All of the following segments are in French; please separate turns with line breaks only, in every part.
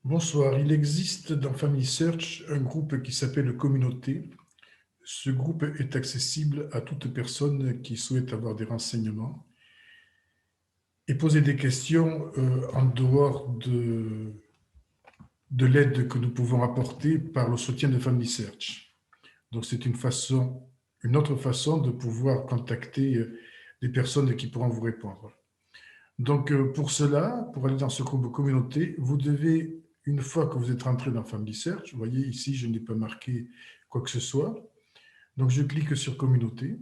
Bonsoir. Il existe dans Family Search un groupe qui s'appelle Communauté. Ce groupe est accessible à toute personne qui souhaite avoir des renseignements et poser des questions en dehors de l'aide que nous pouvons apporter par le soutien de Family Search. Donc, c'est une autre façon de pouvoir contacter des personnes qui pourront vous répondre. Donc, pour cela, pour aller dans ce groupe communauté, vous devez, une fois que vous êtes rentré dans Family Search, vous voyez ici, je n'ai pas marqué quoi que ce soit. Donc, je clique sur communauté.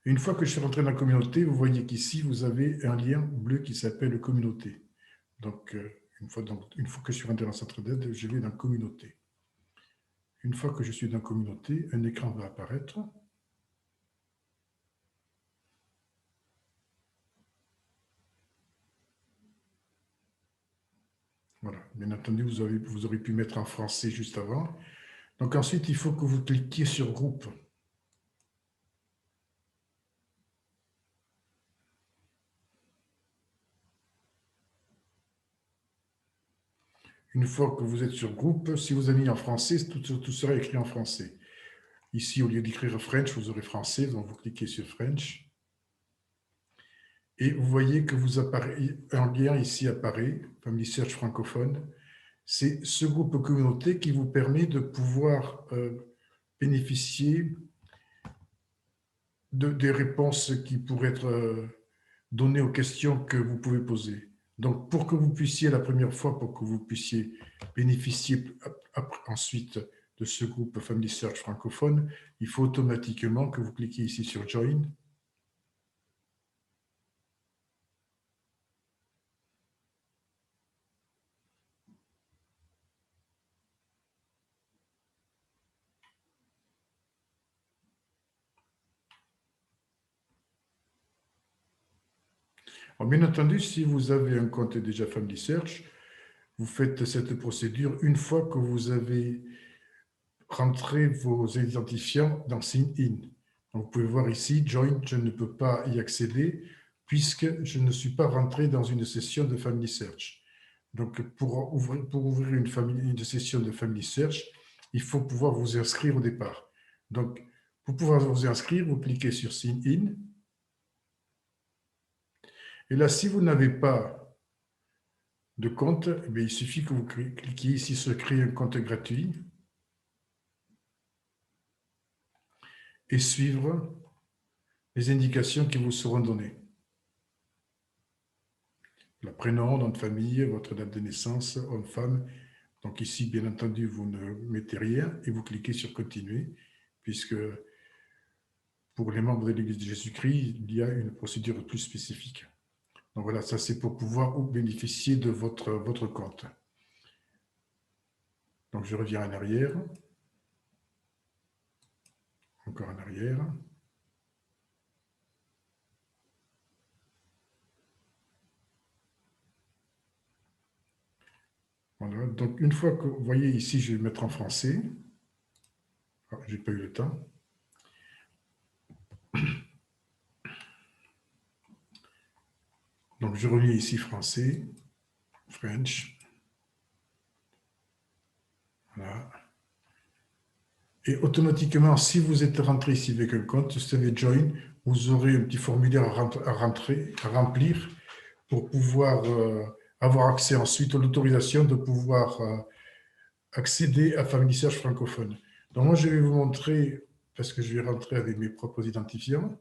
Une fois que je suis rentré dans la communauté, vous voyez qu'ici, vous avez un lien bleu qui s'appelle communauté. Donc, une fois que je suis rentré dans Centre d'aide, je vais dans communauté. Une fois que je suis dans communauté, un écran va apparaître. Voilà. Bien entendu, vous aurez pu mettre en français juste avant. Donc ensuite, il faut que vous cliquiez sur groupe. Une fois que vous êtes sur groupe, si vous avez mis en français, tout sera écrit en français. Ici, au lieu d'écrire French, vous aurez français, donc vous cliquez sur French. Et vous voyez que un lien ici apparaît, Family Search francophone. C'est ce groupe communauté qui vous permet de pouvoir bénéficier des réponses qui pourraient être données aux questions que vous pouvez poser. Donc, pour que vous puissiez, la première fois, pour que vous puissiez bénéficier ensuite de ce groupe Family Search francophone, il faut automatiquement que vous cliquiez ici sur Join. Alors, bien entendu, si vous avez un compte déjà Family Search, vous faites cette procédure une fois que vous avez rentré vos identifiants dans Sign In. Donc, vous pouvez voir ici, Join, je ne peux pas y accéder puisque je ne suis pas rentré dans une session de Family Search. Donc, pour ouvrir une session de Family Search, il faut pouvoir vous inscrire au départ. Donc, pour pouvoir vous inscrire, vous cliquez sur Sign In. Et là, si vous n'avez pas de compte, eh il suffit que vous cliquiez ici sur Créer un compte gratuit et suivre les indications qui vous seront données. Le prénom, nom de famille, votre date de naissance, homme, femme. Donc ici, bien entendu, vous ne mettez rien et vous cliquez sur Continuer, puisque pour les membres de l'Église de Jésus-Christ, il y a une procédure plus spécifique. Donc voilà, ça c'est pour pouvoir bénéficier de votre compte. Donc je reviens en arrière. Encore en arrière. Voilà, donc une fois que vous voyez ici, je vais mettre en français. Ah, je n'ai pas eu le temps. Donc je reviens ici français, French. Voilà. Et automatiquement, si vous êtes rentré ici avec un compte, vous savez Join, vous aurez un petit formulaire à remplir pour pouvoir avoir accès ensuite à l'autorisation de pouvoir accéder à Family Search francophone. Donc moi, je vais vous montrer, parce que je vais rentrer avec mes propres identifiants,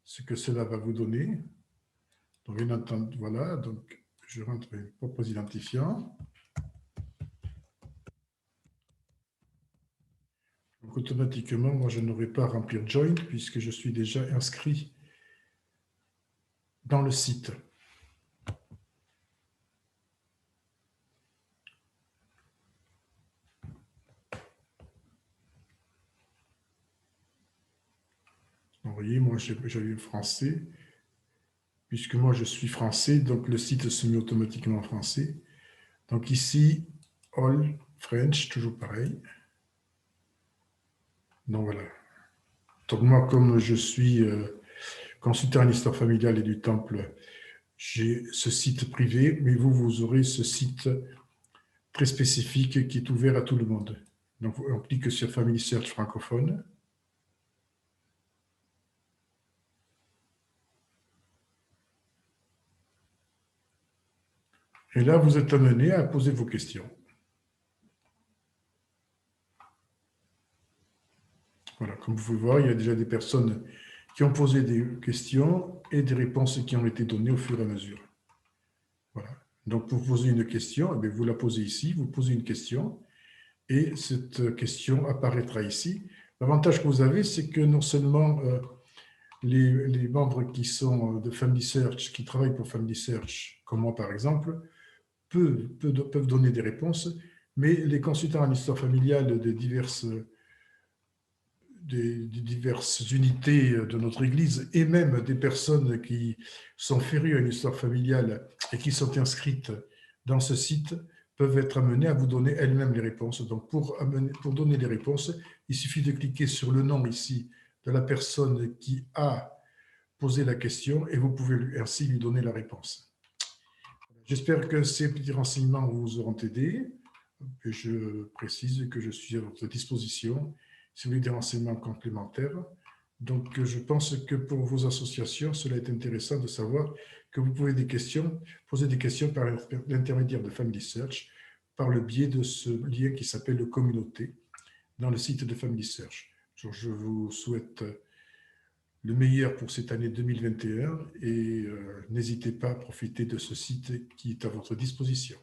ce que cela va vous donner. Donc, bien entendu, voilà, donc je rentre avec mes propres identifiants. Donc, automatiquement, moi, je n'aurai pas à remplir Join puisque je suis déjà inscrit dans le site. Donc, vous voyez, moi, j'avais français. Puisque moi, je suis français, donc le site se met automatiquement en français. Donc ici, All French, toujours pareil. Donc voilà. Donc moi, comme je suis consultant en histoire familiale et du temple, j'ai ce site privé, mais vous aurez ce site très spécifique qui est ouvert à tout le monde. Donc, on clique sur Family Search francophone. Et là, vous êtes amené à poser vos questions. Voilà, comme vous pouvez voir, il y a déjà des personnes qui ont posé des questions et des réponses qui ont été données au fur et à mesure. Voilà. Donc, pour poser une question, eh bien, vous la posez ici, vous posez une question, et cette question apparaîtra ici. L'avantage que vous avez, c'est que non seulement les membres qui sont de Family Search, qui travaillent pour Family Search, comme moi par exemple, peuvent donner des réponses, mais les consultants en histoire familiale des diverses unités de notre Église et même des personnes qui sont férues à une histoire familiale et qui sont inscrites dans ce site peuvent être amenées à vous donner elles-mêmes les réponses. Donc, pour donner les réponses, il suffit de cliquer sur le nom ici de la personne qui a posé la question et vous pouvez ainsi lui donner la réponse. J'espère que ces petits renseignements vous auront aidé. Et je précise que je suis à votre disposition si vous avez des renseignements complémentaires. Donc, je pense que pour vos associations, cela est intéressant de savoir que vous pouvez poser des questions par l'intermédiaire de Family Search, par le biais de ce lien qui s'appelle le communauté dans le site de Family Search. Je vous souhaite le meilleur pour cette année 2021 et n'hésitez pas à profiter de ce site qui est à votre disposition.